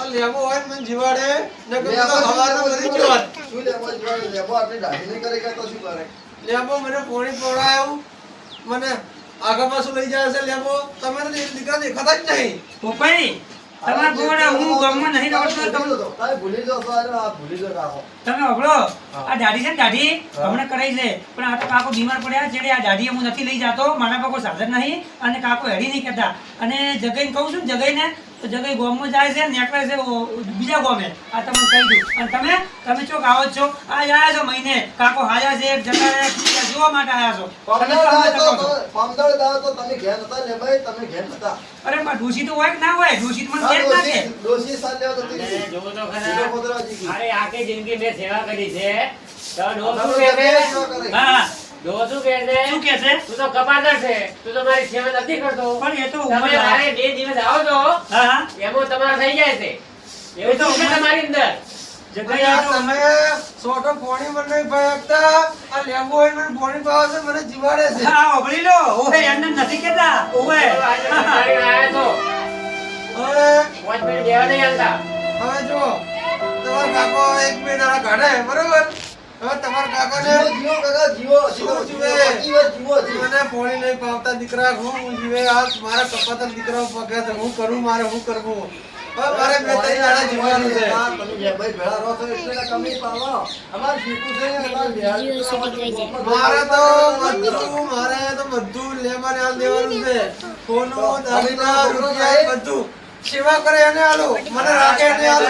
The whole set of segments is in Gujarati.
આ લેબો હોય ને મને જીવાડે ને કે તો હવાના મરી ગયો શું લેબો જીવાડે લેબો આપણે દાઢી નહીં કરે કે તો શું કરે લેબો મને પોણી પડાયો મને આગા પાછું લઈ જાય છે લેબો તમે તો દીકરા દેખાતા જ નહીં પોપાઈ તમાર ગોડા હું ગામમાં નહીં રહેતો તમે કાઈ ભૂલી જો તો આ ભૂલી જો કાકો તમે ઓબળો આ દાઢી છે ને દાઢી હમણે કરાઈ છે પણ આ તો કાકો બીમાર પડ્યા જેડે આ દાઢી હું નથી લઈ જાતો મારા પાસે સાધન નહીં અને કાકો હેડી નહીં કહેતા અને જગાઈને કહું છું જગાઈને તો જગાઈ ગામમાં જાય છે નીકળે છે બીજા ગામે આ તમને કહી દઉં અને તમે ચોક આવો છો આ આયા છો મહિને કાકો હાયા છે જગા જોવા માટે આયા છો પમદળ દાવ તો તમે ઘેર નતા લે ભાઈ તમે ઘેર નતા અરે પણ ડોશી તો હોય કે ના હોય ડોશી તો મને ઘેર ના છે ડોશી સાથ લેવા તો જો તો ખરા અરે આખી જિંદગી મેં સેવા કરી છે તો ડોસું કહે છે હા ડોસું કહે છે શું કહે છે તું તો કપાતર છે તું તો મારી સેવા નથી કરતો પણ એ તો તમે મારે 2 દિવસ આવો છો હા હા એમાં તમારે થઈ જાય છે એવું તો છે તમારી અંદર જગ્યા તો તમે સોટો પોણી મને નહીં ભાગતા આ લેબો હોય મને પોણી પાવે છે મને જીવાડે છે હા ઓબળી લો ઓહે એમને નથી કહેતા ઓહે તમારી આયા તો હવે 5 મિનિટ દેવા નહીં આલતા હવે જો તમારા કાકો એક બે દાડા કાઢે બરોબર હવે તમારા કાકાને જીવો કાકા જીવો જીવો મને પોણી નહીં પાવતા દીકરા હું જીવે આ મારા કપાતર દીકરાઓ પગે છે હું કરું મારે હું કરવું હવે મારે બે ત્રણ દાડા જીવવાનું છે તમે જે ભાઈ ભેળા રહો છો એટલે કમી પાવો અમાર શીખું છે મારે તો બધું લેવાને હાલ દેવાનું છે સોનો દાગીના રૂપિયા બધું સેવા કરે એને હાલો મને રાખે એને હાલો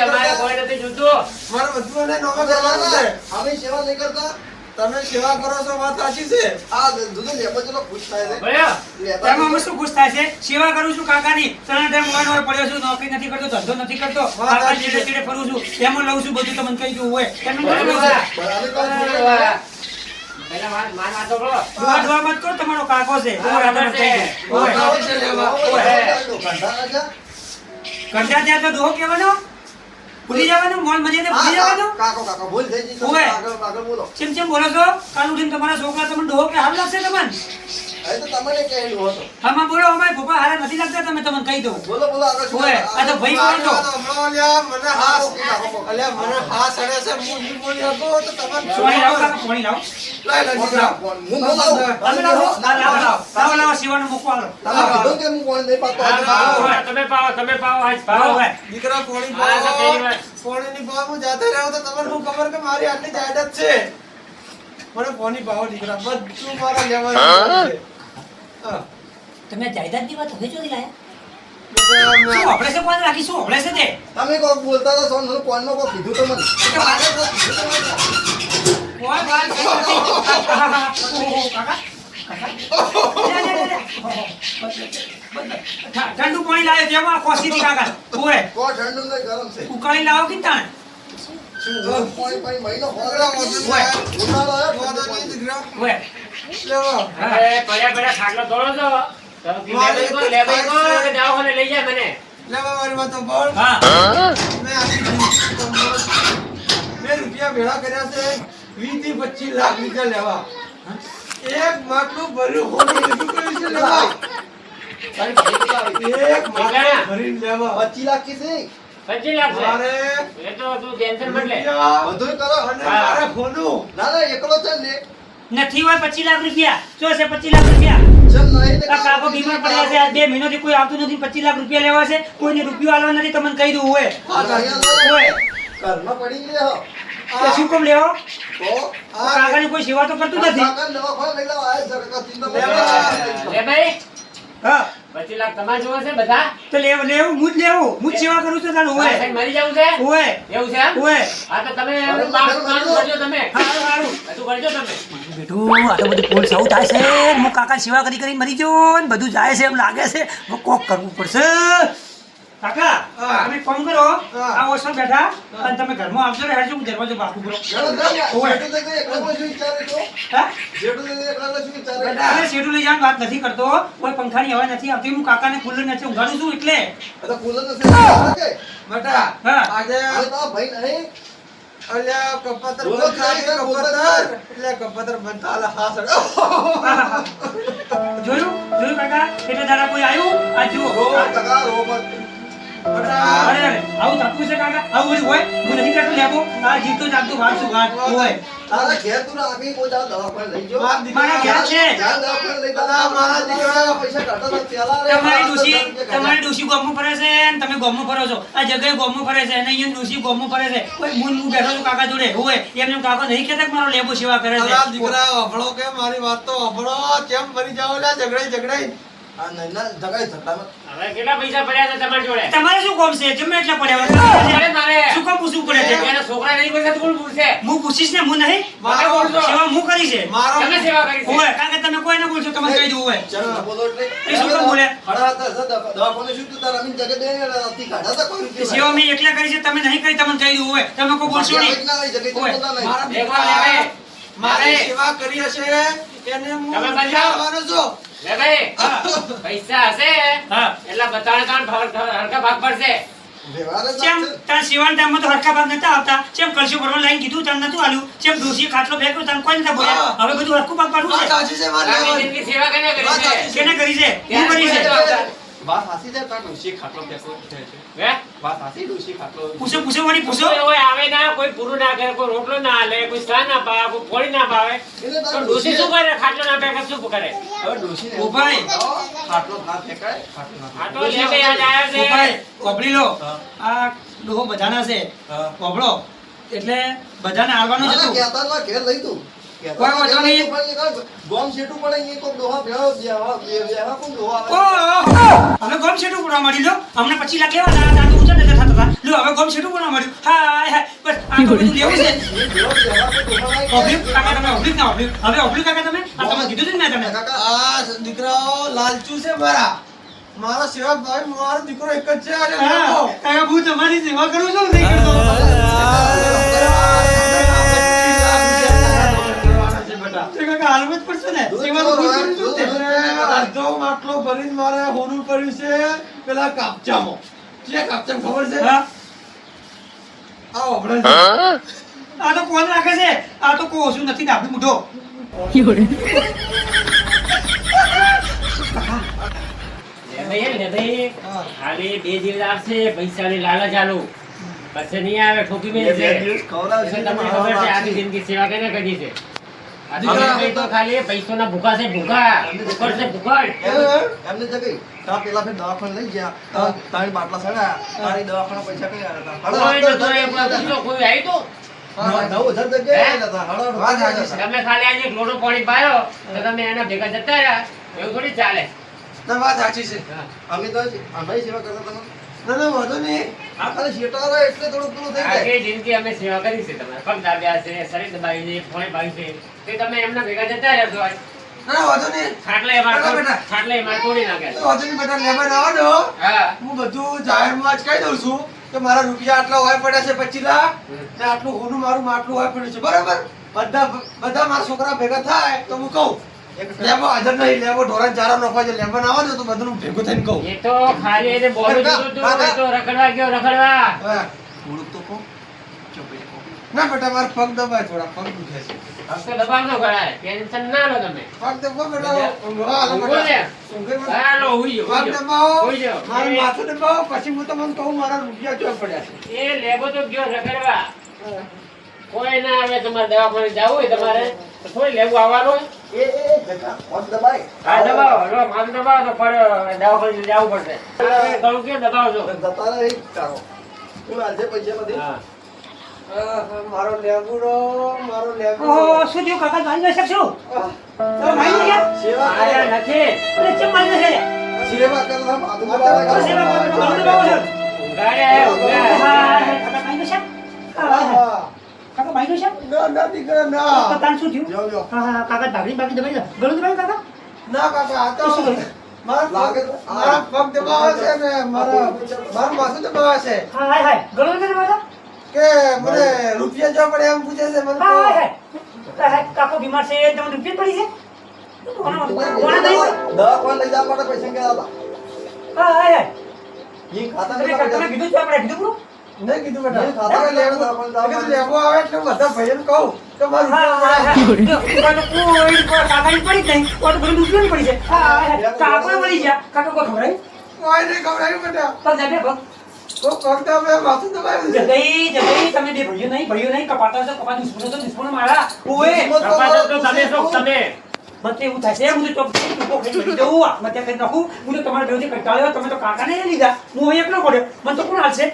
અમારે કોઈ નથી જોતું મારે બધું એને નોમે કરવાનું છે અમે સેવા નહીં કરતા તમે સેવા કરો છો વાત સાચી છે આ દૂધ લેબો ચલો ખુશ થાય છે બળ્યો તેમાં અમે શું ખુશ થાય છે સેવા કરું છું કાકાની ત્રણ ટાઈમ મોય પડ્યો છું નોકરી નથી કરતો ધંધો નથી કરતો કાકા ચીડે ચીડે ફરું છું એમાં લઉં છું બધું તમને કહી દઉં હોય એમને બધું લઉં છું પેલા માન વાતો કરો દોડવા મત કરો તમારો કાકો છે ઓય આદર થઈ ગયો ઓય કંટા ત્યાં તો દોહો કહેવાનો ભૂલી જવાનું મોલ મજે ભૂલી જવાનું કાકો કાકો ભૂલ થઈ ગઈ ઓય. આગળ બોલો ચેમ બોલો છો કાલ ઉઠીને તમારા છોકરા તમને દોહો કે હાલ લાગશે તમને એ તો તમને કહેલું હતો આમાં બોલો અમારે ભોપા હારા નથી લાગતા તમે તમને કહી દઉં બોલો બોલો આગળ શું ઓય આ તો ભાઈ બોલો છો મને હાસ અલ્યા મને હાસ અડે છે હું નહીં બોલી શકો તો તમારે પાણી લાવો કાકા પાણી લાવો લાય લે દીકરા તમે લાવો લાવો શિવાનો મૂકો આલો તમે પાવો આજ પાવો દીકરા પોણી આ તો પહેલી વાર. પોણી ની ભાવ હું જાતે રહ્યો તો તમને શું ખબર કે મારી આટલી જાયદાદ છે મને પોણી ભાવ દીકરા બધું મારા લેવાનું છે હા તમે જાયદાદની વાત હવે જોઈ લાયા દીકરા, શું મેં- આપણે છે કોણ રાખી શું આપણે છે તે તમે કોક બોલતા હતા સોન કોણ નો કોક કીધું તો મને કોણ વાત કરી નથી કાકા ઠંડુ પાણી લાવે તેમાં કોસી થી કાકા ઓય કો ઠંડુ નહીં ગરમ છે ઉકાળી લાવો કે તાણ ગરમ પાણી પાણી મહિનો દીકરા, ઉનાળો વાંધો આવ્યો વાંધો ઠંડુ નહીં, દીકરા. ઓય લેવો. અરે પડ્યા ખાટલો તોડો છો તો લેબાઈ કો કે દવાખાને લઈ જાય મને લેવા મારી વાતો બોલ. હા મેં રૂપિયા ભેળા કર્યા છે 20 થી 25 લાખ રૂપિયા લેવા એક માટલું ભર્યું ખોલી લીધું કર્યું છે લેવા એક માટલું ભરીને લેવા 25 લાખ કીધી 25 લાખ છે મારે એ તો તું ટેન્શન મત લે રૂપિયા બધું કરો અને મારે ખોનું ના ના એકલો છે ને નથી હોય 25 લાખ રૂપિયા શું છે 25 લાખ રૂપિયા જેમ નહીં ને આ કાકો બીમાર પડ્યા છે આ 2 મહિનાથી કોઈ આવતું નથી 25 લાખ રૂપિયા લેવા છે કોઈને રૂપિયો આલવા નથી તમને કહી દઉં હોય અહીંયા ઘરમાં પડી ગયા તો શું કેમ લેવો તો કાકાની કોઈ સેવા તો કરતું નથી કાકા નવા ફળ લઈ લાવો આ જગત ચિંતા લેબાઈ હા 25 લાખ તમારે જોવે છે બધા તો લેવું હું જ સેવા કરું છું તારું હોય સાહેબ મરી જવું છે હોય એવું છે એમ? હોય હા તો તમે કામ કરજો તમે હારું હારું બધું કરજો તમે બેઠું આ તો બધું પોલ સૌ થાય છે હું કાકા સેવા કરી મરી ગયો ને બધું જાય છે એમ લાગે છે હવે કોક કરવું પડશે કાકા હા. તમે ફોન કરો હા. આ ઓછળ બેઠા અને તમે ઘરમાં આવજો ને હેડજો હું દરવાજો બાકું કરો હા અરે શેઠું લઈ જવાની વાત નથી કરતો કોઈ પંખાની હવા નથી આવતી હું કાકાને કુલર નથી ઊંઘાડું છું એટલે બેટા હા. આજે અલ્યા કપાતર બોલો બંધ થાય કાકા, કપાતર એટલે કપાતર બંધ થાય હાસ અડે. જોયું કાકા એટલે દાડા કોઈ આવ્યું આ જુઓ બેટા આવું થતું છે કાકા? આવું બધું હોય? હું નથી કરતો લેબો. આ જીવતો જાગતો વાત શું વાત હોય? તારા ઘેર તું રાખી કોઈ દાડો દવાખાને લઈ જાઓ. મારા ઘેર છે. જ્યાં દવાખાને લઈ જતા મારા દીકરા પૈસા કાઢતા હતા પેલા રે. તમારી ડોશી ગોમમાં ફરે છે ને તમે ગોમમાં ફરો છો. આ જગ્યાએ ગોમમાં ફરે છે અને અહીંયા ડોશી ગોમમાં ફરે છે. કોઈ હું બેઠો છું કાકા જોડે હોય એમને કાકા નહીં કહેતા કે મારો લેબો સેવા કરે છે. અલા દીકરા અભળો કે મારી વાત તો અભળો. કેમ મરી જાવ લ્યા ઝઘડાઈ? આ નૈના જગાઈ ઝઘડામાં હવે કેટલા પૈસા પડ્યા છે તમારી જોડે? તમારે શું કોમ છે? જમે એટલા પડ્યા અરે મારે શું કામ પૂછવું પડે છે? એના છોકરા નહીં પૈસા તો કોણ પૂછશે? હું પૂછીશ ને હું નહીં મને બોલશો. સેવા હું કરી છે મારો તમે સેવા કરી છે. હોય કારણ કે તમે કોઈ ના બોલશો તમને કહી દઉં હોય ચાલ ના બોલો એટલે એ શું કામ બોલે? હડા હતા દવાખાને શું તું તારા અમીન જગે દે રાતી કાઢા હતા કોઈ રૂપિયા સેવા મેં એકલા કરી છે તમે નહીં કરી તમને કહી દઉં હોય તમે કોઈ બોલશો નહીં ના લઈ જગે હોય. બોલતા નહીં મારા એક વાર લે ભાઈ. મારી સેવા કરી હશે એને હું તમે બતાવો. વિચારવાનો છું. લે ભાઈ પૈસા હશે હા એટલા બતાડે તો હરખા ભાગ પડશે. વ્યવહાર જ ચેમ છે. તાર સિવાન ટાઈમમાં તો હરખા ભાગ નતા આવતા ચેમ કલશું ભરવા લાઈન કીધું તમને નતું આલ્યું ચેમ ડોશી ખાટલો ફેંક્યો તમને કોઈ નતા બોલ્યા હવે બધું હરખું ભાગ પાડવું વાત છે સાચી છે મારી આખી લેવાની. જિંદગી સેવા કેને કરી છે? કેને કરી છે હું કરી છે વાત હાસી છે તાર ડોશી ખાટલો ફેંકો છે હે? વાત હાસી ડોશી ખાટલો પૂછો વળી પૂછો કોઈ હોય આવે ના, કોઈ પૂરું ના કરે, કોઈ રોટલો ના હાલે, કોઈ ચા ના પાવે, કોઈ પોળી ના પાવે. એટલે તો તાર ડોશી શું કરે? ખાટલો ના ફેંકે શું કરે? હવે ડોશીને ઓ ભાઈ. ખાટલો ના ફેંકાય ખાટલો ના આ તો લે ભાઈ યાદ આવ્યો છે. ભાઈ કોબળી લો હા. આ ડોહો બધાના છે હા. કોબળો એટલે બધાને આલવાનું જ હતું કહેતા ના ઘેર લઈ તું કોઈ વાંધો નહીં. ગોમ શેઠું પડે અહીંયા કોઈ ડોહા ભેળો બેહવા કોઈ ડોહા આવે. હવે ગોમ છેટું પૂરા મળી લો અમને 25 લાખ લેવાના હતા તો ઊંચા નજર થતા હતા લો હવે ગોમ છેટું પૂરા મળ્યું હાય બસ આ તો બધું લેવું છે એ ભેળો બેહવા કોઈ ડોહા આવે. ઓબલી કાકા તમે ઓબલી ના ઓબલી હવે ઓબલી કાકા તમે આ તમે કીધું હતું ને મેં તમને કાકા, આ દીકરાઓ લાલચુ છે મારા સેવા ભાઈ મારો દીકરો એક જ છે અને હા, લેવો. કાકા હું તમારી સેવા કરું છું નહીં કરતો તો કાકા હાલમાં જ પડશે ને સેવા તો હું કરું છું ને. અડધો માટલો ભરીને મારે હોનું કર્યું છે પેલા કાપચામાં. જે કાપચામ ખબર છે? હા, આ ઓભળે છે. આ તો કોણ રાખે છે આ તો કોઈ ઓછું નથી ડાબલું મૂઢો લે ભાઈ હા. ખાલી 2 દિવસ આવશે પૈસાની લાલચ આલુ પછી નહીં આવે ઠોકી બે મેલશે. દિવસ ખવડાવશે, એટલે તમને ખબર છે આખી જિંદગી સેવા કેને કરી છે? આ તમે તો ખાલી પૈસાના ભૂખા છે ભૂખા ભૂખડ છે ભૂખડ. એમને જગ્યાએ તા પેલા ફેર દવાખાને લઈ ગયા તારી બાટલા સડ્યા તારી દવાખાના પૈસા કઈ આવ્યા કોઈ નતો, એ પૂછો, કોઈ આવ્યું તું? 9,000 જગ્યાએ હતા વાત સાચી છે. તમે ખાલી આજે એક લોટો પાણી પાયો તો તમે એના ભેગા જતા રહ્યા એવું થોડી ચાલે. ના, વાત સાચી છે. અમે તો અમે સેવા કરતા તમે ના, ના, વાંધો નહીં. આ ખાલી શેટારો એટલે થોડું પેલું થઈ જાય આખી જિંદગી અમે સેવા કરી છે તમારે પગ દાબ્યા છે શરીર દબાવી છે ફોન ભાઈ છે તે તમે એમના ભેગા જતા રહ્યા છો આજ. ના, ના, વાંધો નહીં. ખાટલે અમારે બેટા, બેટા. ખાટલે અમારે તોડી નાખ્યા તો વાંધો નહીં બેટા, લેવા આવવા દો. છે. હા હું બધું જાહેરમાં જ કહી દઉં છું કે મારા રૂપિયા આટલા હોય પડ્યા છે 25 લાખ ને આટલું હોનું મારું માટલું હોય પડ્યું છે બરાબર. બધા મારા છોકરા ભેગા થાય તો હું કહું લેવો હાજર નહીં લેવો ઢોરણ ચારા નોખવા છે લેવા ના આવે ને તો બધું ભેગું થઈને કહું. એ તો ખાલી એને બોલું દીધું તું, કાકા. એ તો રખડવા ગયો રખડવા. હા. થોડુંક તો કહો ના બેટા મારા પગ દબાય થોડા પગ દુખે છે. હસ્તે દબાવજો ગળાએ, ટેન્શન ના લો તમે. પગ દબાવો બેટા ઊંઘવા હાલો ઊંઘો ને. બેટા. ઊંઘે બેટા. હા, લો, હુઈ જાઓ, પગ હુઈ જાઓ. દબાવો હુઈ જાઓ. મારું માથું દબાવો પછી હું તમને કહું મારા રૂપિયા ક્યાં પડ્યા છે. એ લેબો તો ગયો રખડવા. કોઈ ના આવે તમારે દવાખાને જવું હોય તમારે તો થોડી લેવું આવવાનું હોય. એ જગા ઓન દબાય હા, દબાવો, લો, માથું દબાવો તો પર દવાખાને જવું પડશે. હવે ઘણું કેમ દબાવજો? જતા રહે તારો તું આજે પૈસા નથી હા. મારો લેબુડો મારો લેબુડો ઓહો શું થયું કાકા મારી ન શકશો તમે મારી ન ગયા સેવા આયા નથી. અરે ચમ મારી ન છે સેવા કરવા માથું તો દબાવે સેવા કરો તો ઘણું દબાવો છો ઊંઘાડે, ઊંઘાડે. હા કાકા મારી ન છે કાકા મારી ન છે ના દીકરા ના તો તાન શું થયું જો જો હા કાકા ધાગડી બાકી દબાઈ દો ગળું દબાઈ કાકા ના કાકા આ તો શું કર્યું? મારા પગ દબાવે છે ને મારું માથું દબાવે છે હા હાય હાય ગળું નથી દબાવતા કે મને રૂપિયા જો પડે એમ પૂછે છે મને હા હાય હાય કાકો બીમાર છે તમને રૂપિયા પડી છે કોના નહીં દવાખાને લઈ જવા માટે પૈસા ગયા હતા હા હાય હાય ઈ ખાતા તમે નતા કીધું છે આપણે કીધું પૂરું નહીં કીધું બેટા નહીં, ખાતા હવે લેવું લેવો આવે એટલે હું બધા ભાઈઓને કહું કે મારું રૂપિયા કાકા મળી ગયા કાકા કોઈ ખબર કોઈ નહીં ખવડાવ્યું બેટા પગ જાય પગ કોક કરતા મેં માથું દબાવ્યું છે. જગઈ તમે બે ભાઈઓ નહીં કપાતા છો કપા દુશ્મનો મારા ઓએ કપાતો તો તમે છો તમે. મતે એવું થાય છે હું તો ચોક ટૂંકો ખાઈ મરી જવું મતે ખાઈ નાખું હું તો તમારા બેવથી કંટાળ્યો તમે તો કાકાને લઈ લીધા હું અહીં એકલો પડ્યો મને તો કોણ હાલશે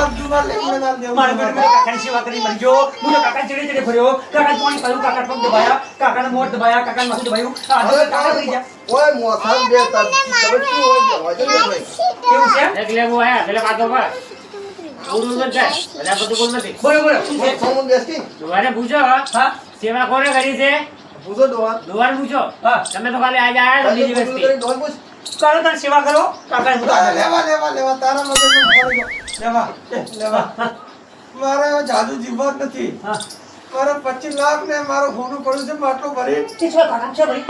મારા બેટા કાકાની સેવા કરી મરી ગયો હું તો કાકા ચડે ચડે ફર્યો કાકા પાણી પાયું કાકા પગ દબાયા કાકાને મોઢ દબાયા કાકાને માથું દબાયું આ તો કાકા થઈ ગયા ઓય મોથા દે તા તમે શું હોય જવા દે કેવું છે એટલે હું આયા એટલે વાતો કર બોલું ન જાય એટલે આ બધું બોલ નથી. બરોબર શું છે સોમન બેસકી દુવારે પૂછો હા સેવા કોને કરી છે પૂછો દોવા દુવારે પૂછો હા તમે તો ખાલી આજે આયા છો બીજી વસ્તી. દોવા પૂછ કરો તાર સેવા કરો કાકાને હું તો આગળ લેવા તારા મગજમાં ફરી ગયો. લેવા મારે હવે જાદુ જીવવા જ નથી. હા મારે 25 લાખ ને મારું હોનું પડ્યું છે માટલો ભરી તે છો કાકા છે ભાઈ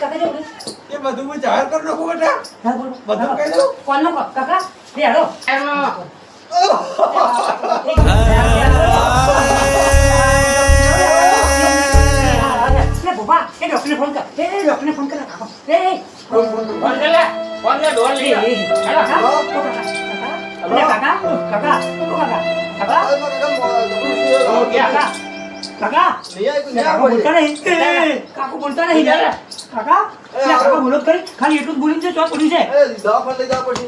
કાકા જો ભાઈ એ બધું હું જાહેર કરી નાખું બેટા. હા બોલો બધું કહી દઉં? કોણનો કાકા લે હાલો એનો લે બાબા એ ડોક્ટરને ફોન કર એ ડોક્ટરને ફોન કર કાકા એ ફોન કર લે ડોલ લઈ લે. કાકા કાકા કાકા બોલતા નહીં કાકુ બોલતા નહીં કાકા કાકા બોલો કરી ખાલી એટલું જ બોલીને છે ચોક બોલ્યું છે દવા લઈ જવા પછી